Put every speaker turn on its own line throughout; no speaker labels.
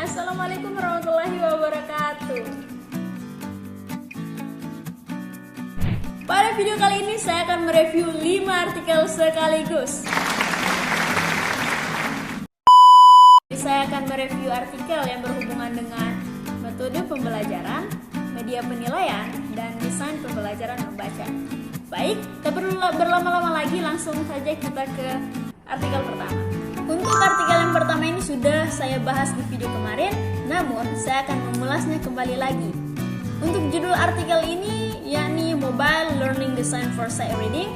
Assalamualaikum warahmatullahi wabarakatuh. Pada video kali ini saya akan mereview 5 artikel sekaligus. Saya akan mereview artikel yang berhubungan dengan metode pembelajaran, media penilaian, dan desain pembelajaran membaca. Baik, tak perlu berlama-lama lagi, langsung saja kita ke artikel pertama. Untuk artikel yang pertama ini sudah saya bahas di video kemarin, namun saya akan mengulasnya kembali lagi. Untuk judul artikel ini yakni Mobile Learning Design for Sight Reading,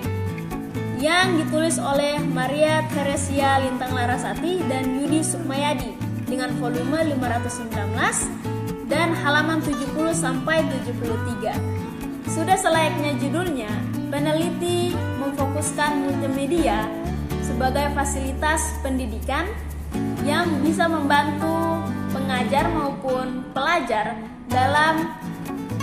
yang ditulis oleh Maria Theresia Lintang Larasati dan Yudi Sukmayadi dengan volume 519 dan halaman 70 sampai 73. Sudah selayaknya judulnya, peneliti memfokuskan multimedia sebagai fasilitas pendidikan yang bisa membantu pengajar maupun pelajar dalam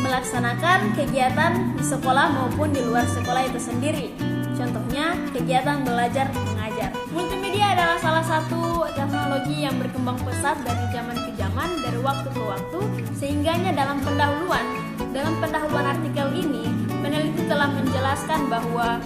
melaksanakan kegiatan di sekolah maupun di luar sekolah itu sendiri. Contohnya, kegiatan belajar mengajar. Multimedia adalah salah satu teknologi yang berkembang pesat dari zaman ke zaman, dari waktu ke waktu, sehingganya dalam pendahuluan artikel ini, peneliti telah menjelaskan bahwa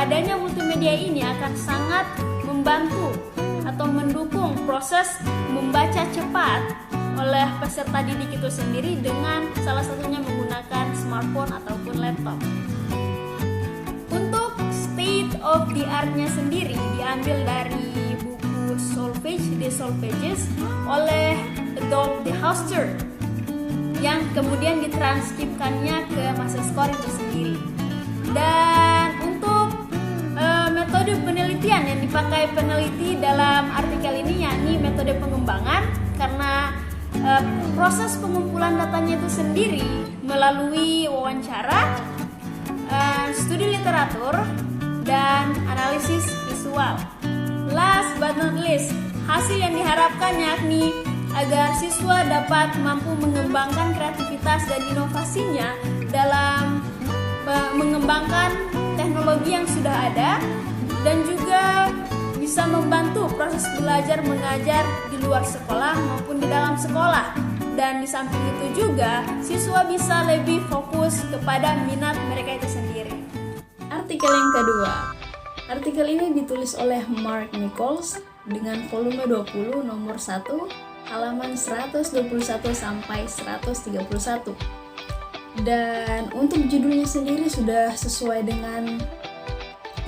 adanya multimedia ini akan sangat membantu atau mendukung proses membaca cepat oleh peserta didik itu sendiri dengan salah satunya menggunakan smartphone ataupun laptop. Untuk state of the art-nya sendiri diambil dari buku Solfege de Solfeges oleh Adolphe de Hauster yang kemudian ditranskripkannya ke Massacore itu sendiri. Dan untuk metode penelitian yang dipakai peneliti dalam artikel ini yakni metode pengembangan, karena proses pengumpulan datanya itu sendiri melalui wawancara, studi literatur, dan analisis visual. Last but not least, hasil yang diharapkan yakni agar siswa dapat mampu mengembangkan kreativitas dan inovasinya dalam mengembangkan teknologi yang sudah ada, dan juga bisa membantu proses belajar mengajar di luar sekolah maupun di dalam sekolah. Dan di samping itu juga siswa bisa lebih fokus kepada minat mereka itu sendiri. Artikel yang kedua. Artikel ini ditulis oleh Mark Nichols dengan volume 20 nomor 1 halaman 121 sampai 131. Dan untuk judulnya sendiri sudah sesuai dengan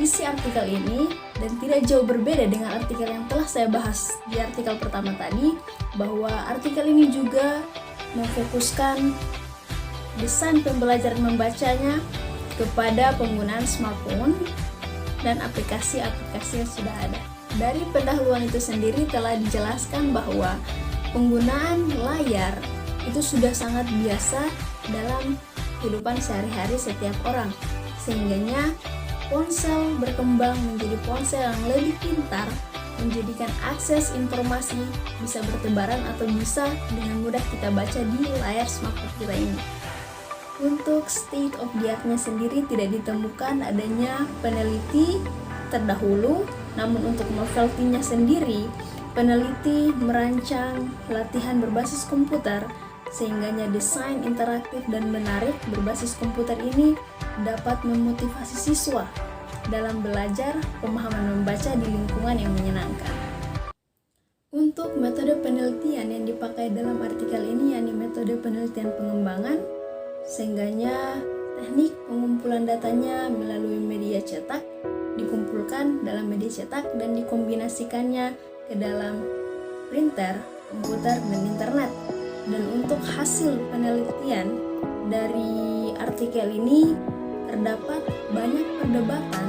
isi artikel ini dan tidak jauh berbeda dengan artikel yang telah saya bahas di artikel pertama tadi, bahwa artikel ini juga memfokuskan desain pembelajaran membacanya kepada penggunaan smartphone dan aplikasi-aplikasi yang sudah ada. Dari pendahuluan itu sendiri telah dijelaskan bahwa penggunaan layar itu sudah sangat biasa dalam kehidupan sehari-hari setiap orang, sehingganya ponsel berkembang menjadi ponsel yang lebih pintar, menjadikan akses informasi bisa bertebaran atau bisa dengan mudah kita baca di layar smartphone kita ini. Untuk state of the art-nya sendiri tidak ditemukan adanya peneliti terdahulu, namun untuk novelty-nya sendiri, peneliti merancang latihan berbasis komputer sehingganya desain interaktif dan menarik berbasis komputer ini dapat memotivasi siswa dalam belajar pemahaman membaca di lingkungan yang menyenangkan. Untuk metode penelitian yang dipakai dalam artikel ini yakni metode penelitian pengembangan, sehingganya teknik pengumpulan datanya melalui media cetak dikumpulkan dalam media cetak dan dikombinasikannya ke dalam printer, komputer, dan internet. Dan untuk hasil penelitian dari artikel ini terdapat banyak perdebatan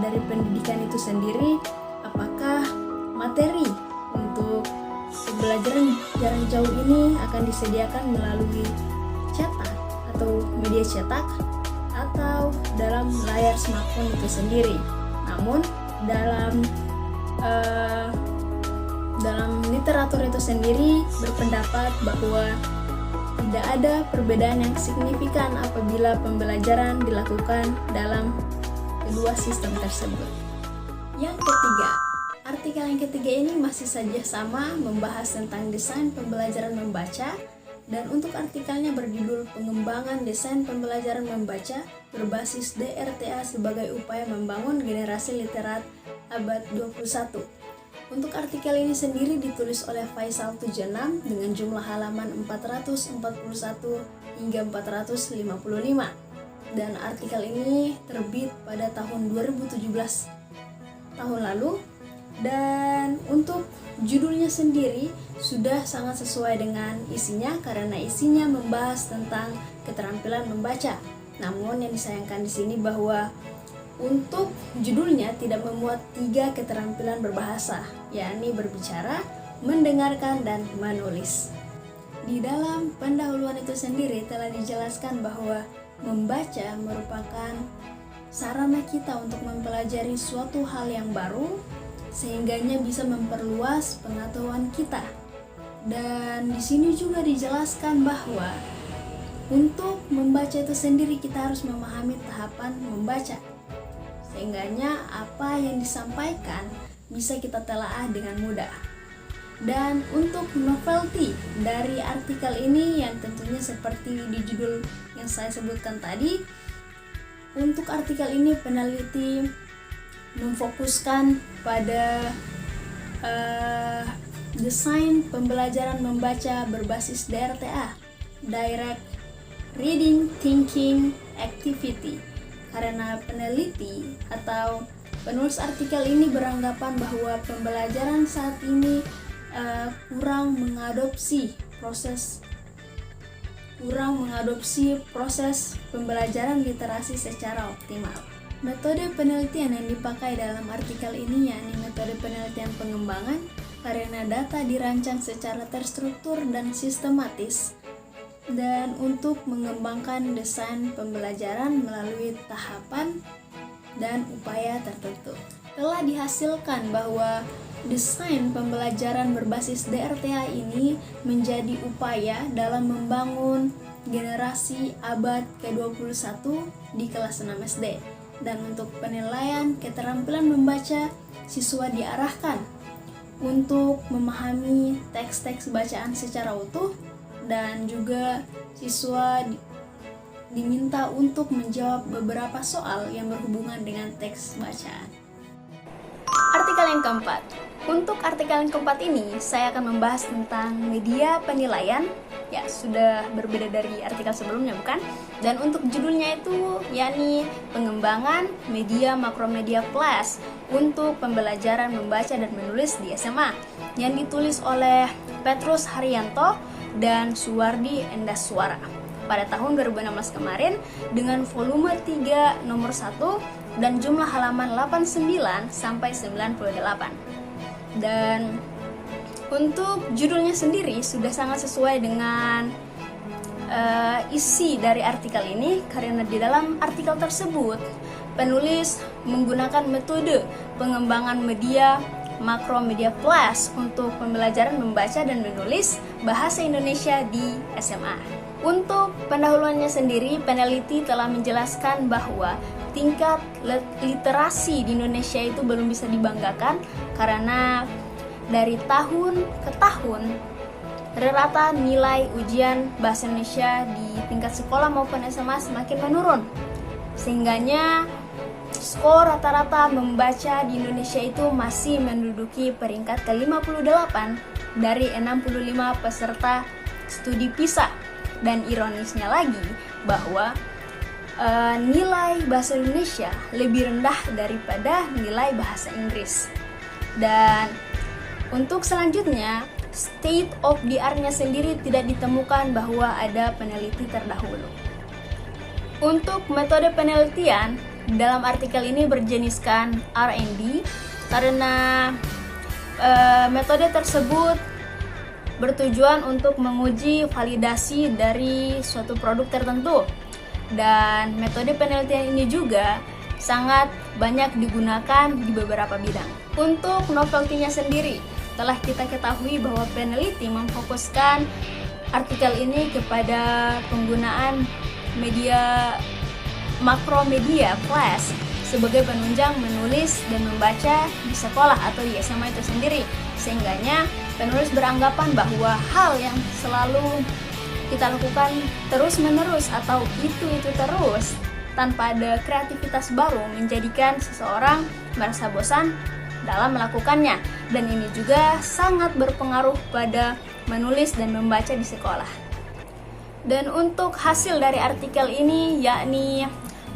dari pendidikan itu sendiri, apakah materi untuk pembelajaran jarak jauh ini akan disediakan melalui cetak atau media cetak atau dalam layar smartphone itu sendiri. Namun dalam literatur itu sendiri berpendapat bahwa tidak ada perbedaan yang signifikan apabila pembelajaran dilakukan dalam kedua sistem tersebut. Yang ketiga, Artikel yang ketiga ini masih saja sama, membahas tentang desain pembelajaran membaca, dan untuk artikelnya berjudul Pengembangan Desain Pembelajaran Membaca berbasis DRTA sebagai upaya membangun generasi literat abad 21. Untuk artikel ini sendiri ditulis oleh Faisal 76 dengan jumlah halaman 441 hingga 455. Dan artikel ini terbit pada tahun 2017 tahun lalu. Dan untuk judulnya sendiri sudah sangat sesuai dengan isinya karena isinya membahas tentang keterampilan membaca. Namun yang disayangkan di sini bahwa untuk judulnya tidak memuat 3 keterampilan berbahasa, yakni berbicara, mendengarkan, dan menulis. Di dalam pendahuluan itu sendiri telah dijelaskan bahwa membaca merupakan sarana kita untuk mempelajari suatu hal yang baru, sehingganya bisa memperluas pengetahuan kita. Dan di sini juga dijelaskan bahwa untuk membaca itu sendiri kita harus memahami tahapan membaca, sehingganya apa yang disampaikan bisa kita telaah dengan mudah. Dan untuk novelty dari artikel ini yang tentunya seperti di judul yang saya sebutkan tadi, untuk artikel ini peneliti memfokuskan pada desain pembelajaran membaca berbasis DRTA, Direct Reading Thinking Activity, karena peneliti atau penulis artikel ini beranggapan bahwa pembelajaran saat ini kurang mengadopsi proses pembelajaran literasi secara optimal. Metode penelitian yang dipakai dalam artikel ini yakni metode penelitian pengembangan, karena data dirancang secara terstruktur dan sistematis, dan untuk mengembangkan desain pembelajaran melalui tahapan dan upaya tertentu. Telah dihasilkan bahwa desain pembelajaran berbasis DRTA ini menjadi upaya dalam membangun generasi abad ke-21 di kelas 6 SD. Dan untuk penilaian keterampilan membaca, siswa diarahkan untuk memahami teks-teks bacaan secara utuh, dan juga siswa diminta untuk menjawab beberapa soal yang berhubungan dengan teks bacaan. Artikel yang keempat. Untuk artikel yang keempat ini, saya akan membahas tentang media penilaian. Ya, sudah berbeda dari artikel sebelumnya, bukan? Dan untuk judulnya itu yakni Pengembangan Media Makromedia Plus untuk Pembelajaran Membaca dan Menulis di SMA, yang ditulis oleh Petrus Haryanto dan Suwardi Endaswara pada tahun 2016 kemarin dengan volume 3 nomor 1 dan jumlah halaman 89 sampai 98. Dan untuk judulnya sendiri sudah sangat sesuai dengan isi dari artikel ini, karena di dalam artikel tersebut penulis menggunakan metode pengembangan media Makromedia Plus untuk pembelajaran membaca dan menulis bahasa Indonesia di SMA. Untuk pendahuluannya sendiri, peneliti telah menjelaskan bahwa tingkat literasi di Indonesia itu belum bisa dibanggakan karena dari tahun ke tahun rata nilai ujian bahasa Indonesia di tingkat sekolah maupun SMA semakin menurun, sehingganya skor rata-rata membaca di Indonesia itu masih menduduki peringkat ke-58 dari 65 peserta studi PISA. Dan ironisnya lagi bahwa nilai bahasa Indonesia lebih rendah daripada nilai bahasa Inggris. Dan untuk selanjutnya, state of the art-nya sendiri tidak ditemukan bahwa ada peneliti terdahulu. Untuk metode penelitian, dalam artikel ini berjeniskan R&D karena metode tersebut bertujuan untuk menguji validasi dari suatu produk tertentu. Dan metode penelitian ini juga sangat banyak digunakan di beberapa bidang. Untuk novelty-nya sendiri, telah kita ketahui bahwa peneliti memfokuskan artikel ini kepada penggunaan media Makromedia Plus sebagai penunjang menulis dan membaca di sekolah atau di SMA itu sendiri. Sehingganya penulis beranggapan bahwa hal yang selalu kita lakukan terus-menerus atau itu terus tanpa ada kreativitas baru menjadikan seseorang merasa bosan dalam melakukannya, dan ini juga sangat berpengaruh pada menulis dan membaca di sekolah. Dan untuk hasil dari artikel ini yakni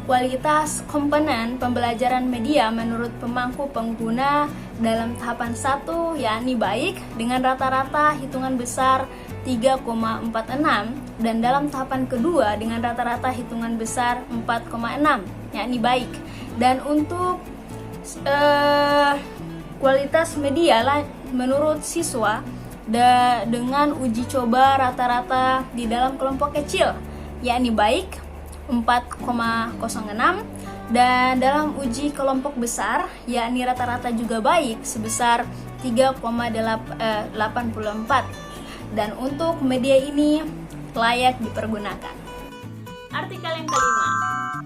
kualitas komponen pembelajaran media menurut pemangku pengguna dalam tahapan 1 yakni baik dengan rata-rata hitungan besar 3,46, dan dalam tahapan kedua dengan rata-rata hitungan besar 4,6 yakni baik. Dan untuk kualitas media menurut siswa dengan uji coba rata-rata di dalam kelompok kecil yakni baik 4,06, dan dalam uji kelompok besar yakni rata-rata juga baik sebesar 3,84, dan untuk media ini layak dipergunakan. Artikel yang kelima.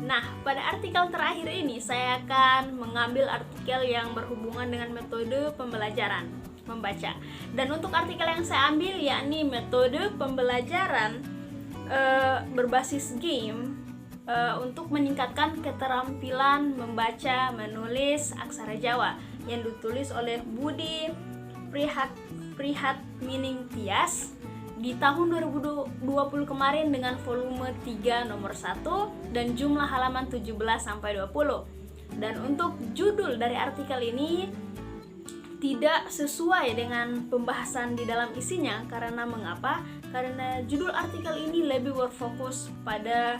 Nah, pada artikel terakhir ini saya akan mengambil artikel yang berhubungan dengan metode pembelajaran membaca. Dan untuk artikel yang saya ambil yakni metode pembelajaran berbasis game untuk meningkatkan keterampilan membaca menulis aksara Jawa yang ditulis oleh Budi Prihatmining Tias di tahun 2020 kemarin dengan volume 3 nomor 1 dan jumlah halaman 17-20. Dan untuk judul dari artikel ini tidak sesuai dengan pembahasan di dalam isinya. Karena mengapa? Karena judul artikel ini lebih berfokus pada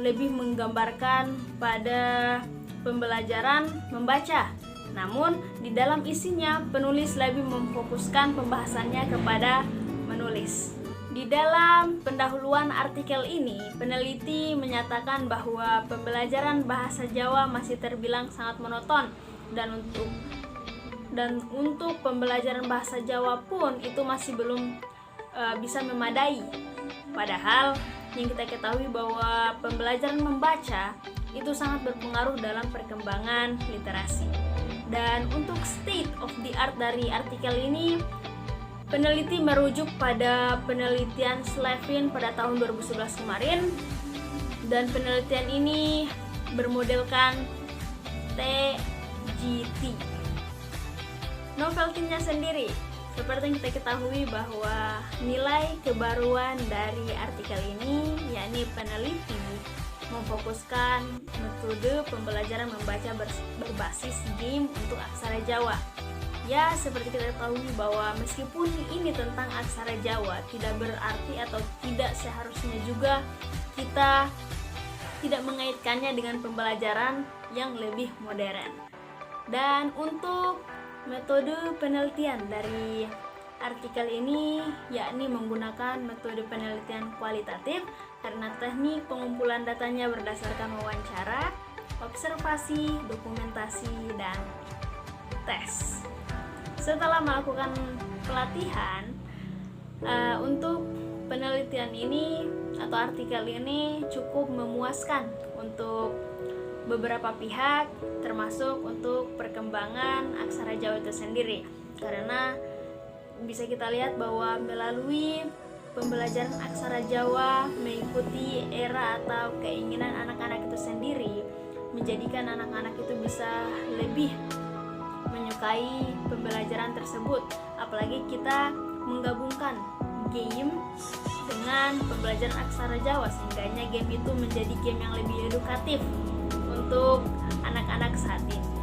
lebih menggambarkan pada pembelajaran membaca. Namun di dalam isinya penulis lebih memfokuskan pembahasannya kepada menulis. Di dalam pendahuluan artikel ini, peneliti menyatakan bahwa pembelajaran bahasa Jawa masih terbilang sangat monoton, dan untuk pembelajaran bahasa Jawa pun itu masih belum bisa memadai. Padahal yang kita ketahui bahwa pembelajaran membaca itu sangat berpengaruh dalam perkembangan literasi. Dan untuk state of the art dari artikel ini, peneliti merujuk pada penelitian Slevin pada tahun 2011 kemarin, dan penelitian ini bermodelkan TGT. Novelty-nya sendiri, seperti yang kita ketahui bahwa nilai kebaruan dari artikel ini yakni peneliti memfokuskan metode pembelajaran membaca berbasis game untuk aksara Jawa. Ya, seperti kita ketahui bahwa meskipun ini tentang aksara Jawa, tidak berarti atau tidak seharusnya juga kita tidak mengaitkannya dengan pembelajaran yang lebih modern. Dan untuk metode penelitian dari artikel ini yakni menggunakan metode penelitian kualitatif karena teknik pengumpulan datanya berdasarkan wawancara, observasi, dokumentasi, dan tes. Setelah melakukan pelatihan untuk penelitian ini atau artikel ini cukup memuaskan untuk beberapa pihak, termasuk untuk perkembangan aksara Jawa itu sendiri, karena bisa kita lihat bahwa melalui pembelajaran aksara Jawa mengikuti era atau keinginan anak-anak itu sendiri, menjadikan anak-anak itu bisa lebih menyukai pembelajaran tersebut. Apalagi kita menggabungkan game dengan pembelajaran aksara Jawa, sehingga game itu menjadi game yang lebih edukatif untuk anak-anak saat ini.